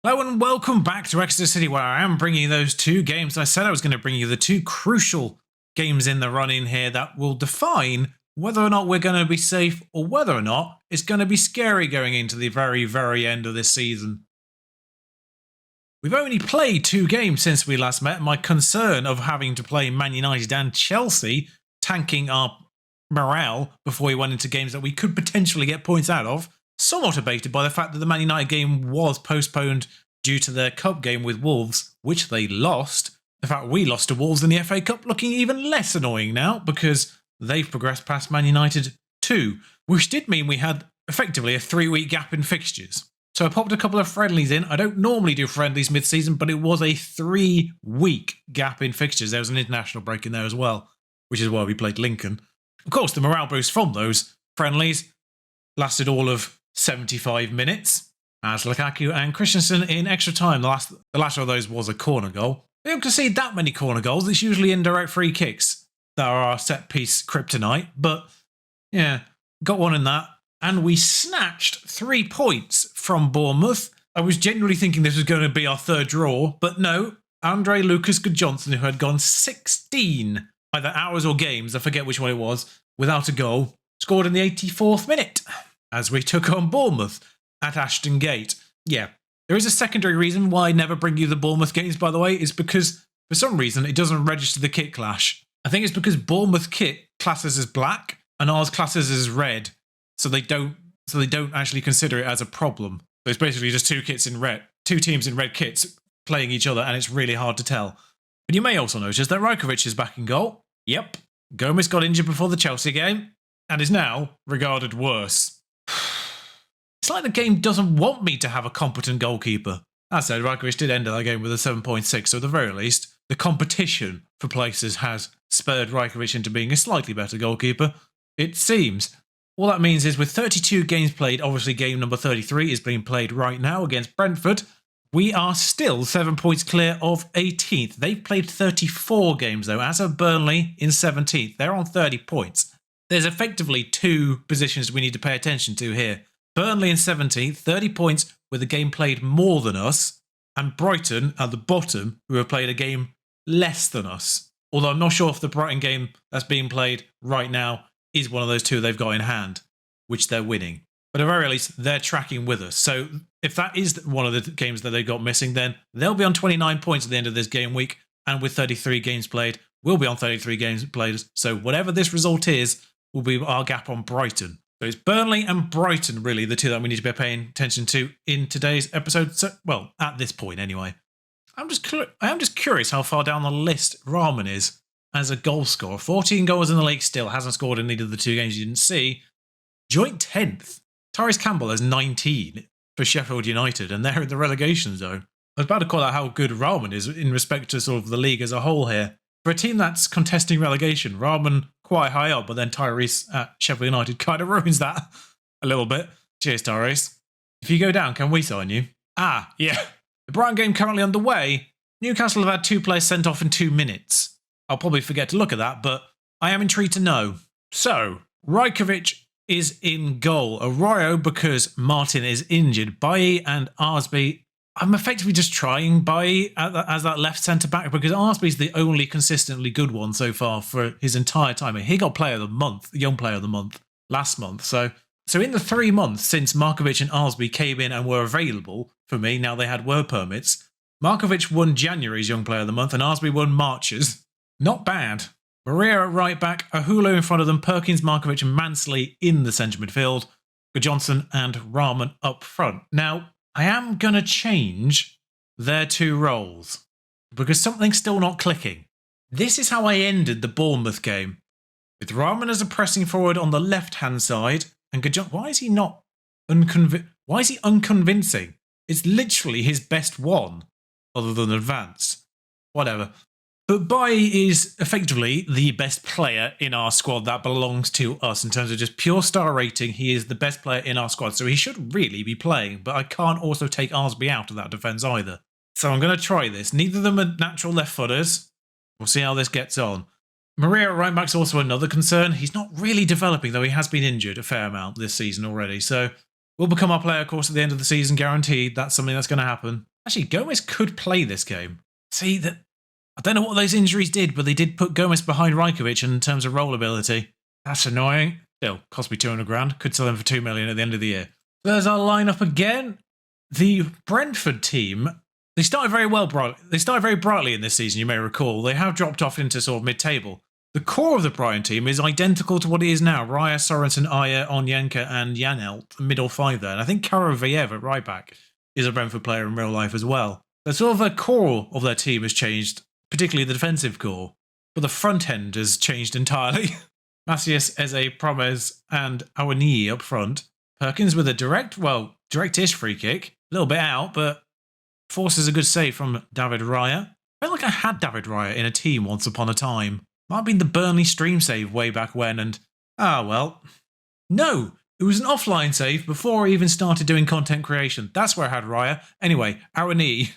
Hello and welcome back to Exeter City, where I am bringing you those two games. I said I was going to bring you the two crucial games in the run-in here that will define whether or not we're going to be safe or whether or not it's going to be scary going into the very, very end of this season. We've only played two games since we last met. My concern of having to play Man United and Chelsea, tanking our morale before we went into games that we could potentially get points out of, somewhat abated by the fact that the Man United game was postponed due to their cup game with Wolves, which they lost. In fact, we lost to Wolves in the FA Cup, looking even less annoying now because they've progressed past Man United too, which did mean we had effectively a 3-week gap in fixtures. So I popped a couple of friendlies in. I don't normally do friendlies mid-season, but it was a 3-week gap in fixtures. There was an international break in there as well, which is why we played Lincoln. Of course, the morale boost from those friendlies lasted all of 75 minutes, as Lukaku and Christensen in extra time. The latter of those was a corner goal. We don't concede that many corner goals. It's usually indirect free kicks that are our set-piece kryptonite. But, yeah, got one in that. And we snatched 3 points from Bournemouth. I was genuinely thinking this was going to be our third draw, but no. Andre Lucas Johnson, who had gone 16 either hours or games, I forget which one it was, without a goal, scored in the 84th minute as we took on Bournemouth at Ashton Gate. Yeah, there is a secondary reason why I never bring you the Bournemouth games, by the way, is because for some reason it doesn't register the kit clash. I think it's because Bournemouth kit classes as black and ours classes as red. So they don't actually consider it as a problem. So it's basically just two teams in red kits playing each other, and it's really hard to tell. But you may also notice that Rajkovic is back in goal. Yep, Gomez got injured before the Chelsea game, and is now regarded worse. It's like the game doesn't want me to have a competent goalkeeper. That said, Rajkovic did end that game with a 7.6, so at the very least, the competition for places has spurred Rajkovic into being a slightly better goalkeeper, it seems. All that means is with 32 games played, obviously game number 33 is being played right now against Brentford, we are still 7 points clear of 18th. They've played 34 games though, as of Burnley in 17th. They're on 30 points. There's effectively two positions we need to pay attention to here. Burnley in 17th, 30 points with a game played more than us, and Brighton at the bottom, who have played a game less than us. Although I'm not sure if the Brighton game that's being played right now is one of those two they've got in hand, which they're winning. But at the very least, they're tracking with us. So if that is one of the games that they got missing, then they'll be on 29 points at the end of this game week, and with 33 games played, we'll be on 33 games played. So whatever this result is, will be our gap on Brighton. So it's Burnley and Brighton, really, the two that we need to be paying attention to in today's episode. So, well, at this point, anyway. I am just curious how far down the list Rahman is as a goal scorer. 14 goals in the league still, hasn't scored in either of the two games you didn't see. Joint 10th. Tyrese Campbell has 19 for Sheffield United, and they're in the relegation zone. I was about to call out how good Rahman is in respect to sort of the league as a whole here. For a team that's contesting relegation, Rahman quite high up, but then Tyrese at Sheffield United kind of ruins that a little bit. Cheers, Tyrese. If you go down, can we sign you? Ah, yeah. The Brighton game currently underway. Newcastle have had 2 players sent off in 2 minutes. I'll probably forget to look at that, but I am intrigued to know. So, Rajkovic is in goal. Arroyo because Martin is injured. Bailly and Arsby. I'm effectively just trying Bailly as that left centre-back because Arsby's the only consistently good one so far for his entire time. He got Player of the Month, Young Player of the Month, last month. So in the 3 months since Markovic and Arsby came in and were available for me, now they had work permits, Markovic won January's Young Player of the Month and Arsby won March's. Not bad. Maria at right back, Ahulo in front of them, Perkins, Markovic and Mansley in the centre midfield, Johnson and Rahman up front. Now, I am going to change their 2 roles because something's still not clicking. This is how I ended the Bournemouth game. With Rahman as a pressing forward on the left-hand side, and why is he unconvincing? It's literally his best one, other than advanced. Whatever. But Bailly is effectively the best player in our squad that belongs to us in terms of just pure star rating. He is the best player in our squad, so he should really be playing, but I can't also take Arsby out of that defence either. So I'm going to try this. Neither of them are natural left footers. We'll see how this gets on. Maria at right back's also another concern. He's not really developing, though he has been injured a fair amount this season already, so will become our player, of course, at the end of the season, guaranteed. That's something that's going to happen. Actually, Gomez could play this game. See, that I don't know what those injuries did, but they did put Gomez behind Rajkovic in terms of role ability. That's annoying. Still, cost me 200 grand. Could sell him for 2 million at the end of the year. There's our lineup again. The Brentford team, they started very well. They started very brightly in this season, you may recall. They have dropped off into sort of mid-table. The core of the Brighton team is identical to what it is now. Raya, Sorensen, Ayer, Onyenka and Janelt, the middle five there. And I think Karaviev at right back is a Brentford player in real life as well. The sort of the core of their team has changed, particularly the defensive core. But the front end has changed entirely. Macias, Eze, Promes and Awani up front. Perkins with a direct-ish free kick. A little bit out, but forces a good save from David Raya. I feel like I had David Raya in a team once upon a time. Might have been the Burnley stream save way back when, and well. No, it was an offline save before I even started doing content creation. That's where I had Raya. Anyway, Awani.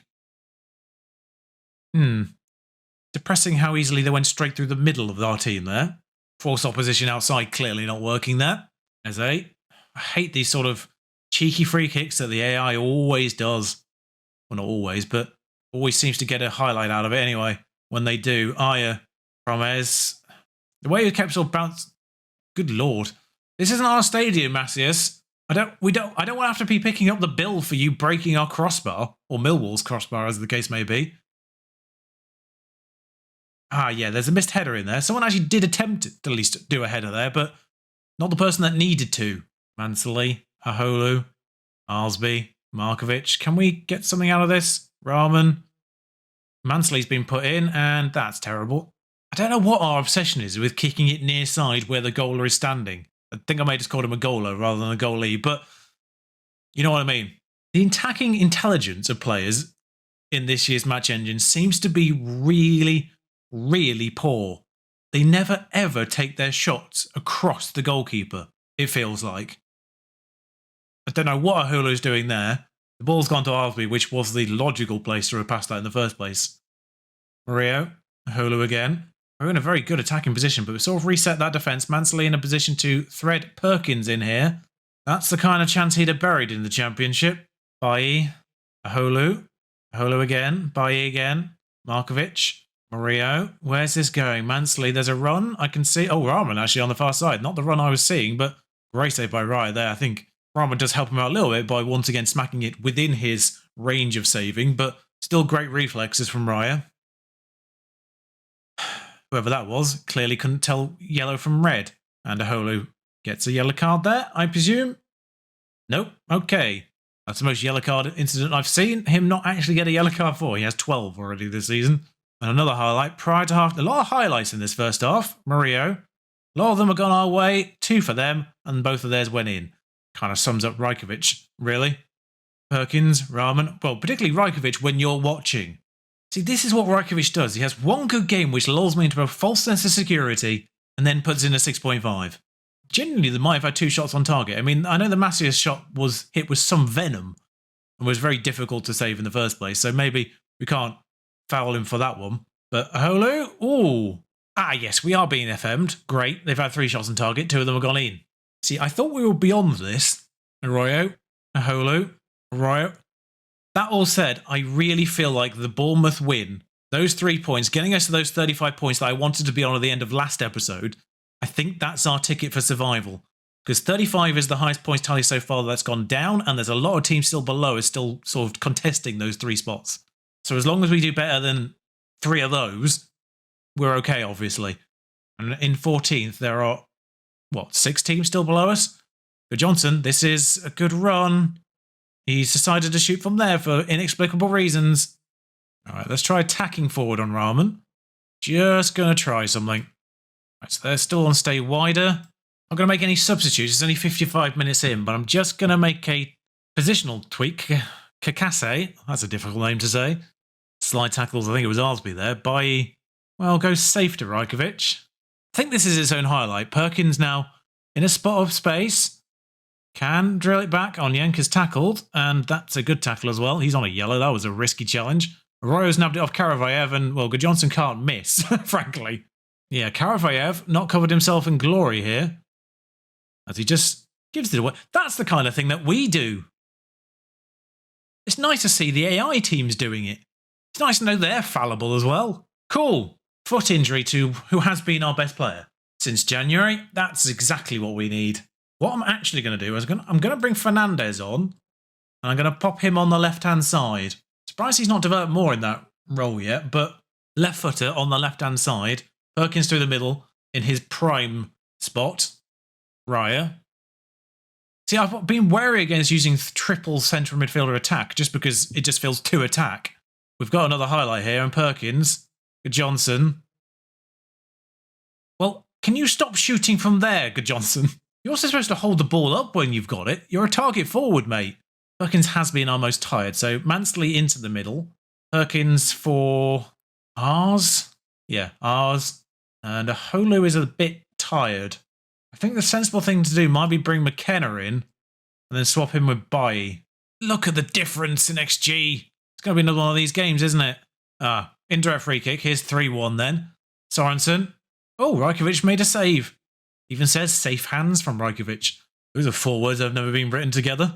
Depressing how easily they went straight through the middle of our team there. Force opposition outside, clearly not working there. Eze. I hate these sort of cheeky free kicks that the AI always does. Well, not always, but always seems to get a highlight out of it anyway. When they do, Ayer, Promes. The way he kept sort of bounced. Good lord. This isn't our stadium, Macias. I don't want to have to be picking up the bill for you breaking our crossbar, or Millwall's crossbar as the case may be. Yeah, there's a missed header in there. Someone actually did attempt to at least do a header there, but not the person that needed to. Mansley, Aholu, Arsby, Markovic. Can we get something out of this? Rahman. Mansley's been put in, and that's terrible. I don't know what our obsession is with kicking it near side where the goaler is standing. I think I may have just called him a goaler rather than a goalie, but you know what I mean. The attacking intelligence of players in this year's match engine seems to be really, really poor. They never ever take their shots across the goalkeeper, it feels like. I don't know what Ahulu's doing there. The ball's gone to Arsby, which was the logical place to have passed that in the first place. Mario, Ahulu again. We're in a very good attacking position, but we sort of reset that defence. Mansley in a position to thread Perkins in here. That's the kind of chance he'd have buried in the Championship. Bailly, Ahulu, Ahulu again, Bailly again, Markovic, Mario. Where's this going? Mansley, there's a run. I can see. Oh, Rahman actually on the far side. Not the run I was seeing, but great save by Raya there. I think Rahman does help him out a little bit by once again smacking it within his range of saving, but still great reflexes from Raya. Whoever that was clearly couldn't tell yellow from red. And Aholu gets a yellow card there, I presume? Nope. Okay. That's the most yellow card incident I've seen him not actually get a yellow card for. He has 12 already this season. And another highlight prior to half. A lot of highlights in this first half. Mario. A lot of them have gone our way. 2 for them. And both of theirs went in. Kind of sums up Rajkovic, really. Perkins, Rahman. Well, particularly Rajkovic when you're watching. See, this is what Rajkovic does. He has one good game which lulls me into a false sense of security and then puts in a 6.5. Genuinely, they might have had 2 shots on target. I mean, I know the Macias shot was hit with some venom and was very difficult to save in the first place, so maybe we can't foul him for that one. But Aholu? Ooh. Yes, we are being FM'd. Great. They've had 3 shots on target. 2 of them have gone in. See, I thought we were beyond this. Arroyo, Aholu, Arroyo. That all said, I really feel like the Bournemouth win, those 3 points, getting us to those 35 points that I wanted to be on at the end of last episode, I think that's our ticket for survival. Because 35 is the highest points tally so far that's gone down, and there's a lot of teams still below us still sort of contesting those 3 spots. So as long as we do better than 3 of those, we're okay, obviously. And in 14th, there are, 6 teams still below us? But Johnson, this is a good run. He's decided to shoot from there for inexplicable reasons. All right, let's try attacking forward on Rahman. Just going to try something. Right, so they're still on stay wider. I'm not going to make any substitutes. It's only 55 minutes in, but I'm just going to make a positional tweak. Kakase, that's a difficult name to say. Slide tackles, I think it was Arsby there. Goes safe to Rajkovic. I think this is its own highlight. Perkins now in a spot of space. Can drill it back. Onyenka's tackled, and that's a good tackle as well. He's on a yellow. That was a risky challenge. Arroyo's nabbed it off Karaviev, and, Gudjonsson can't miss, frankly. Yeah, Karaviev not covered himself in glory here. As he just gives it away. That's the kind of thing that we do. It's nice to see the AI teams doing it. It's nice to know they're fallible as well. Cool. Foot injury to who has been our best player since January. That's exactly what we need. What I'm actually going to do is I'm going to bring Fernandez on, and I'm going to pop him on the left-hand side. Surprised he's not developed more in that role yet, but left footer on the left-hand side. Perkins through the middle in his prime spot. Raya. See, I've been wary against using triple central midfielder attack just because it just feels too attack. We've got another highlight here, and Perkins, Johnson. Well, can you stop shooting from there, Good Johnson? You're also supposed to hold the ball up when you've got it. You're a target forward, mate. Perkins has been our most tired, so Mansley into the middle. Perkins for ours. Yeah, ours. And Aholu is a bit tired. I think the sensible thing to do might be bring McKenna in and then swap him with Bailly. Look at the difference in XG. It's going to be another one of these games, isn't it? Indirect free kick. Here's 3-1 then. Sorensen. Oh, Rajkovic made a save. Even says safe hands from Rajkovic. Those are 4 words that have never been written together.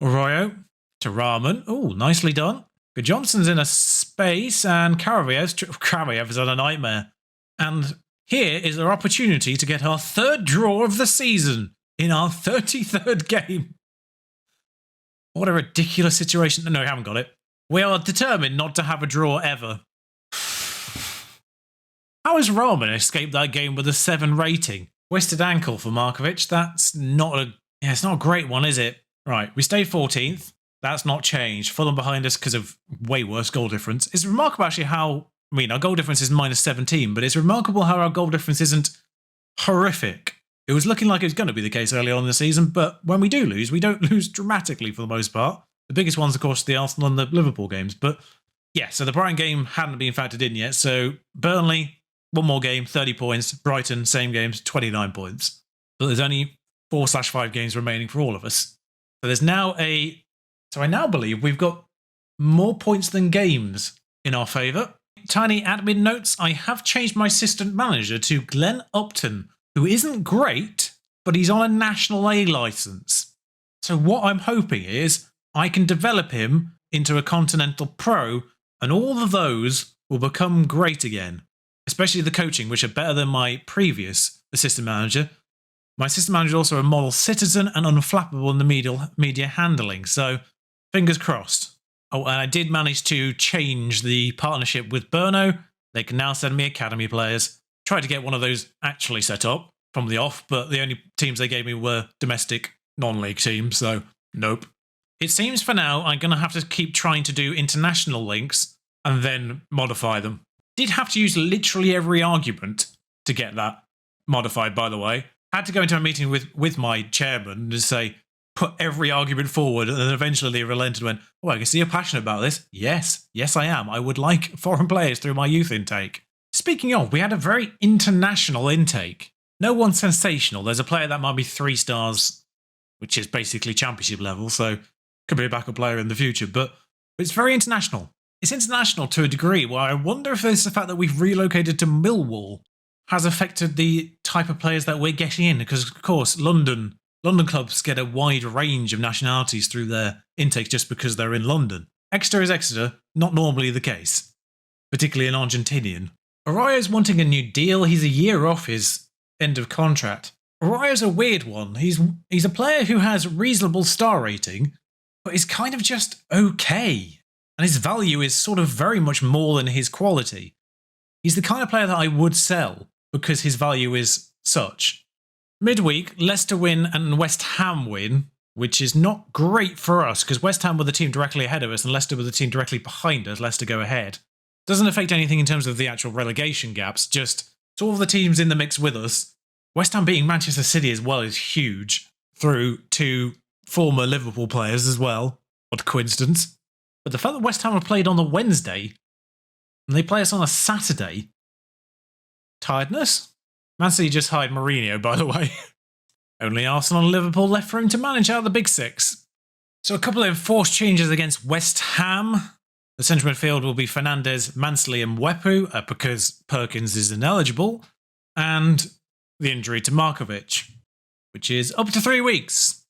Arroyo to Rahman. Oh, nicely done. Good. Johnson's in a space and Karayev is on a nightmare. And here is our opportunity to get our 3rd draw of the season in our 33rd game. What a ridiculous situation. No, we haven't got it. We are determined not to have a draw ever. How has Rahman escaped that game with a 7 rating? Twisted ankle for Markovic. That's not it's not a great one, is it? Right, we stayed 14th. That's not changed. Fulham behind us because of way worse goal difference. It's remarkable actually how, our goal difference is minus 17, but it's remarkable how our goal difference isn't horrific. It was looking like it was going to be the case early on in the season, but when we do lose, we don't lose dramatically for the most part. The biggest ones, of course, the Arsenal and the Liverpool games. But yeah, so the Brighton game hadn't been factored in yet. So Burnley, 1 more game, 30 points. Brighton, same games, 29 points. But there's only 4/5 games remaining for all of us. So there's now So I now believe we've got more points than games in our favour. Tiny admin notes. I have changed my assistant manager to Glenn Upton, who isn't great, but he's on a National A licence. So what I'm hoping is I can develop him into a Continental Pro, and all of those will become great again. Especially the coaching, which are better than my previous assistant manager. My assistant manager is also a model citizen and unflappable in the media handling. So fingers crossed. Oh, and I did manage to change the partnership with Burno. They can now send me academy players. Tried to get one of those actually set up from the off, but the only teams they gave me were domestic non-league teams, so nope. It seems for now I'm going to have to keep trying to do international links and then modify them. Did have to use literally every argument to get that modified, by the way. Had to go into a meeting with my chairman and just say, put every argument forward, and then eventually they relented and went, oh, I can see you're passionate about this. Yes, I am. I would like foreign players through my youth intake. Speaking of, we had a very international intake. No one sensational. There's a player that might be 3 stars, which is basically championship level, so could be a backup player in the future, but it's very international. It's international to a degree where I wonder if it's the fact that we've relocated to Millwall has affected the type of players that we're getting in, because of course London clubs get a wide range of nationalities through their intake just because they're in London. Exeter is Exeter, not normally the case, particularly an Argentinian. Arroyo's wanting a new deal. He's a year off his end of contract. Arroyo's a weird one. He's a player who has reasonable star rating, but he's kind of just okay. And his value is sort of very much more than his quality. He's the kind of player that I would sell because his value is such. Midweek, Leicester win and West Ham win, which is not great for us because West Ham were the team directly ahead of us and Leicester were the team directly behind us. Leicester go ahead. Doesn't affect anything in terms of the actual relegation gaps, just to all of the teams in the mix with us. West Ham beating Manchester City as well is huge, through 2 former Liverpool players as well. What a coincidence. But the fact that West Ham have played on the Wednesday and they play us on a Saturday. Tiredness? Man City just hired Mourinho, by the way. Only Arsenal and Liverpool left for him to manage out of the big 6. So a couple of enforced changes against West Ham. The central midfield will be Fernandez, Mansley and Wepu because Perkins is ineligible. And the injury to Markovic. which is up to 3 weeks.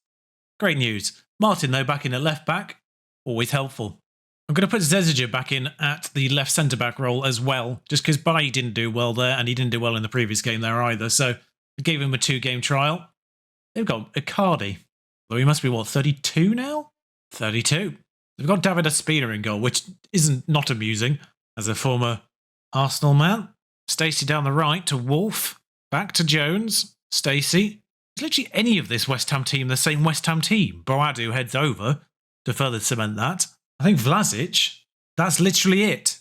Great news. Martin, though, back in at left back, always helpful. I'm going to put Zeziger back in at the left centre-back role as well, just because Bailly didn't do well there, and he didn't do well in the previous game there either, so I gave him a 2-game trial. They've got Icardi, though he must be, what, 32 now? 32. They've got David Ospina in goal, which isn't not amusing, as a former Arsenal man. Stacey down the right to Wolf, back to Jones, Stacey. Is literally any of this West Ham team the same West Ham team? Boadu heads over to further cement that. I think Vlasic, that's literally it.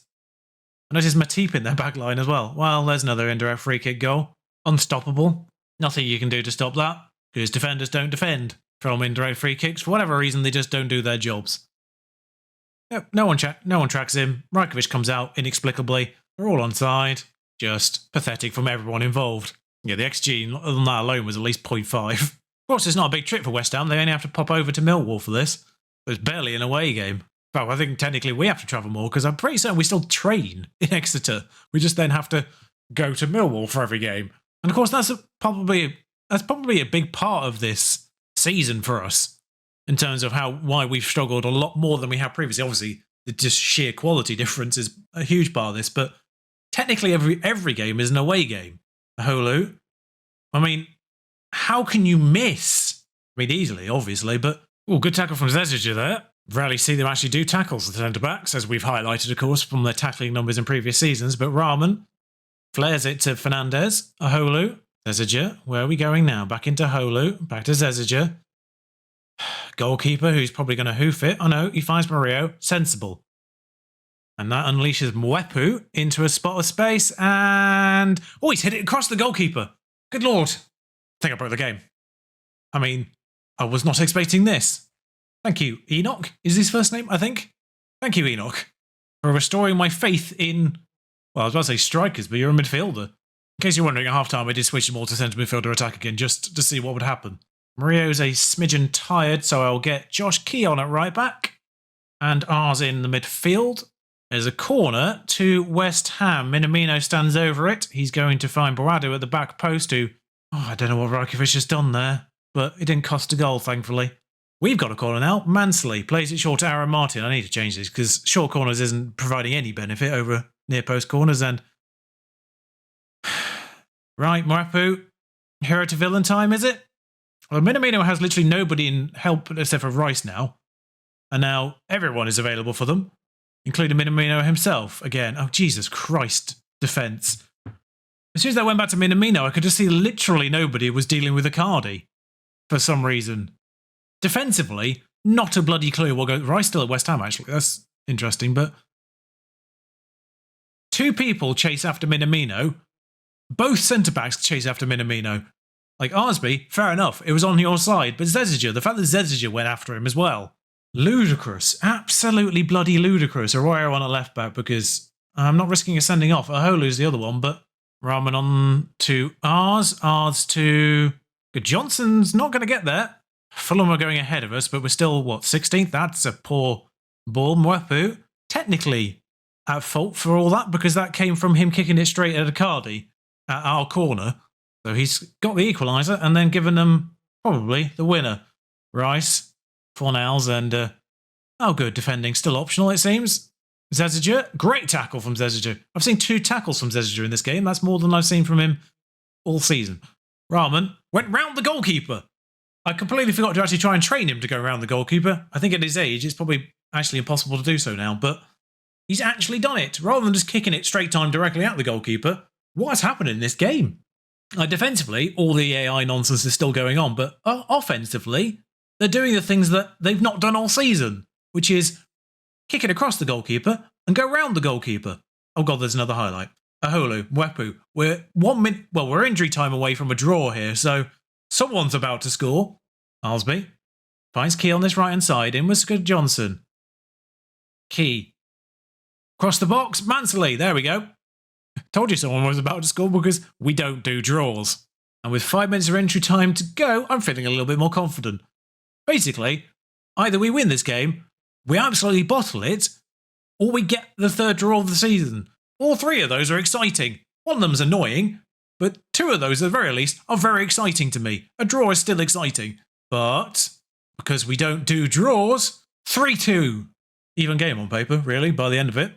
I noticed Matip in their back line as well. Well, there's another indirect free kick goal. Unstoppable. Nothing you can do to stop that, because defenders don't defend from indirect free kicks. For whatever reason, they just don't do their jobs. Yep, no one tracks him. Rajkovic comes out inexplicably. They're all onside. Just pathetic from everyone involved. Yeah, the XG on that alone was at least 0.5. Of course, it's not a big trip for West Ham. They only have to pop over to Millwall for this. It's barely an away game. Well, I think technically we have to travel more because I'm pretty certain we still train in Exeter. We just then have to go to Millwall for every game. And of course, that's probably a big part of this season for us in terms of why we've struggled a lot more than we have previously. Obviously, the just sheer quality difference is a huge part of this, but technically every game is an away game. Holu. I mean, how can you miss? I mean, easily, obviously, but good tackle from Zeziger there. Rarely see them actually do tackles, the centre-backs, as we've highlighted, of course, from their tackling numbers in previous seasons. But Rahman flares it to Fernandez. Holu. Zeziger. Where are we going now? Back into Holu. Back to Zeziger. Goalkeeper, who's probably going to hoof it. Oh no, he finds Mario. Sensible. And that unleashes Mwepu into a spot of space. And oh, he's hit it across the goalkeeper. Good lord. I think I broke the game. I mean, I was not expecting this. Thank you, Enoch, is his first name, I think? Thank you, Enoch, for restoring my faith in, well, I was about to say strikers, but you're a midfielder. In case you're wondering, at half-time I did switch them all to centre midfielder attack again, just to see what would happen. Mario's a smidgen tired, so I'll get Josh Key on at right back, and ours in the midfield. There's a corner to West Ham. Minamino stands over it. He's going to find Boadu at the back post, who, I don't know what Rajkovic has done there, but it didn't cost a goal, thankfully. We've got a corner now. Mansley plays it short to Aaron Martin. I need to change this because short corners isn't providing any benefit over near post corners. And right, Mwepu, hero to villain time, is it? Well, Minamino has literally nobody in help except for Rice now. And now everyone is available for them, including Minamino himself. Again, oh, Jesus Christ, defence. As soon as I went back to Minamino, I could just see literally nobody was dealing with Icardi for some reason. Defensively, not a bloody clue what goes. Rice still at West Ham, actually. That's interesting, but two people chase after Minamino. Both centre-backs chase after Minamino. Like Arsby, fair enough. It was on your side. But Zeziger, the fact that Zeziger went after him as well. Ludicrous. Absolutely bloody ludicrous. Arroyo on a left-back because I'm not risking a sending off. Aholu's the other one, but Rahman on to Ars. Ars to... Good. Johnson's not going to get there. Fulham are going ahead of us, but we're still, 16th? That's a poor ball. Mwepu, technically at fault for all that, because that came from him kicking it straight at Icardi at our corner. So he's got the equaliser and then given them probably the winner. Rice, Fornals, and good defending, still optional it seems. Zeziger, great tackle from Zeziger. I've seen 2 tackles from Zeziger in this game. That's more than I've seen from him all season. Rahman went round the goalkeeper. I completely forgot to actually try and train him to go around the goalkeeper. I think at his age, it's probably actually impossible to do so now, but he's actually done it. Rather than just kicking it straight time directly at the goalkeeper, what has happened in this game? Defensively, all the AI nonsense is still going on, but offensively, they're doing the things that they've not done all season, which is kick it across the goalkeeper and go round the goalkeeper. Oh god, there's another highlight. Aholu, Mwepu. We're 1 minute, we're injury time away from a draw here, so someone's about to score. Arsby finds Key on this right-hand side. In with Scott Johnson. Key. Cross the box. Mansley. There we go. Told you someone was about to score because we don't do draws. And with 5 minutes of entry time to go, I'm feeling a little bit more confident. Basically, either we win this game, we absolutely bottle it, or we get the 3rd draw of the season. All 3 of those are exciting. One of them's annoying, but 2 of those, at the very least, are very exciting to me. A draw is still exciting, but because we don't do draws, 3-2. Even game on paper, really, by the end of it.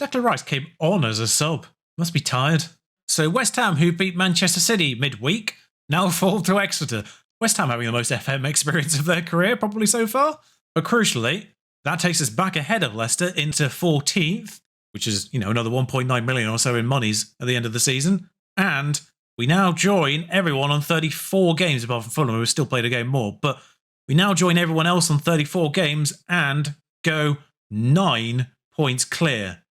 Declan Rice came on as a sub. Must be tired. So West Ham, who beat Manchester City midweek, now fall to Exeter. West Ham having the most FM experience of their career, probably so far. But crucially, that takes us back ahead of Leicester into 14th, which is, another 1.9 million or so in monies at the end of the season. And we now join everyone on 34 games, apart from Fulham, who still played a game more. But we now join everyone else on 34 games and go 9 points clear.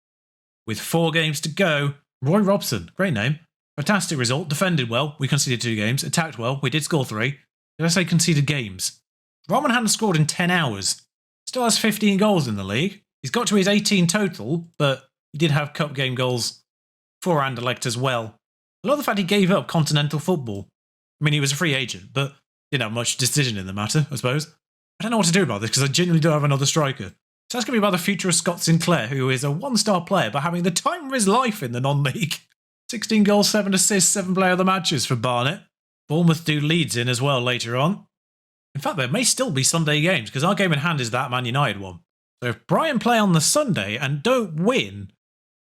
With 4 games to go, Roy Robson, great name. Fantastic result, defended well, we conceded 2 games, attacked well, we did score 3. Did I say conceded games? Roman hadn't scored in 10 hours. Still has 15 goals in the league. He's got to his 18 total, but he did have cup game goals for Anderlecht as well. I love the fact he gave up continental football. I mean, he was a free agent, but didn't have much decision in the matter, I suppose. I don't know what to do about this because I genuinely don't have another striker. So that's going to be about the future of Scott Sinclair, who is a 1-star player, but having the time of his life in the non-league. 16 goals, 7 assists, 7 player of the matches for Barnet. Bournemouth do Leeds in as well later on. In fact, there may still be Sunday games, because our game in hand is that Man United one. So if Brighton play on the Sunday and don't win,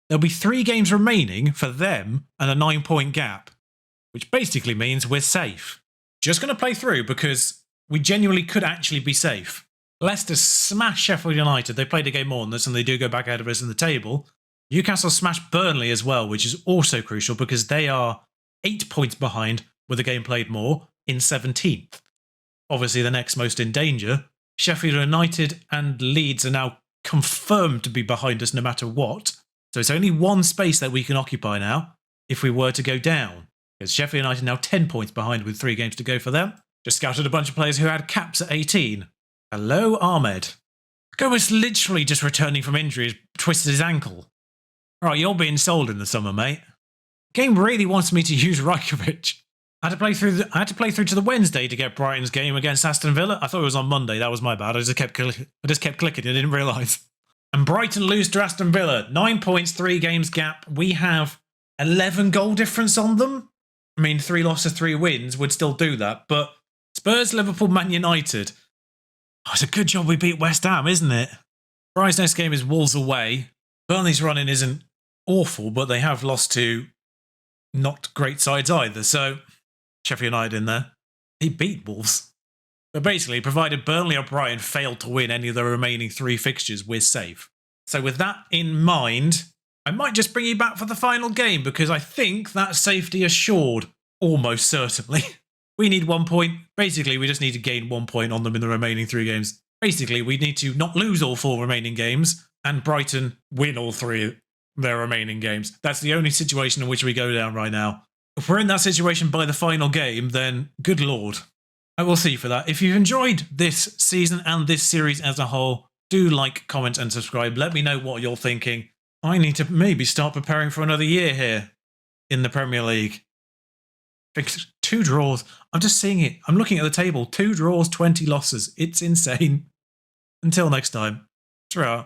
there'll be 3 games remaining for them and a 9-point gap, which basically means we're safe. Just going to play through because we genuinely could actually be safe. Leicester smashed Sheffield United. They played a game more than us and they do go back ahead of us in the table. Newcastle smashed Burnley as well, which is also crucial because they are 8 points behind with a game played more in 17th. Obviously the next most in danger. Sheffield United and Leeds are now confirmed to be behind us no matter what. So it's only 1 space that we can occupy now if we were to go down. Because Sheffield United now 10 points behind with 3 games to go for them. Just scouted a bunch of players who had caps at 18. Hello, Ahmed. Gomez literally just returning from injury has twisted his ankle. Right, you're being sold in the summer, mate. Game really wants me to use Rajkovic. I had to play through to the Wednesday to get Brighton's game against Aston Villa. I thought it was on Monday. That was my bad. I just kept clicking. I didn't realise. And Brighton lose to Aston Villa. 9 points, 3 games gap. We have 11 goal difference on them. I mean, 3 losses, 3 wins would still do that. But Spurs, Liverpool, Man United. Oh, it's a good job we beat West Ham, isn't it? Brighton's next game is Wolves away. Burnley's running isn't awful, but they have lost to not great sides either. So Sheffield United in there. He beat Wolves. But basically, provided Burnley or Brighton fail to win any of the remaining 3 fixtures, we're safe. So with that in mind, I might just bring you back for the final game because I think that's safety assured. Almost certainly. We need 1 point. Basically, we just need to gain 1 point on them in the remaining 3 games. Basically, we need to not lose all 4 remaining games and Brighton win all 3 of their remaining games. That's the only situation in which we go down right now. If we're in that situation by the final game, then good lord. I will see for that. If you've enjoyed this season and this series as a whole, do like, comment and subscribe. Let me know what you're thinking. I need to maybe start preparing for another year here in the Premier League. 2 draws. I'm just seeing it. I'm looking at the table. 2 draws, 20 losses. It's insane. Until next time. Ta-ra.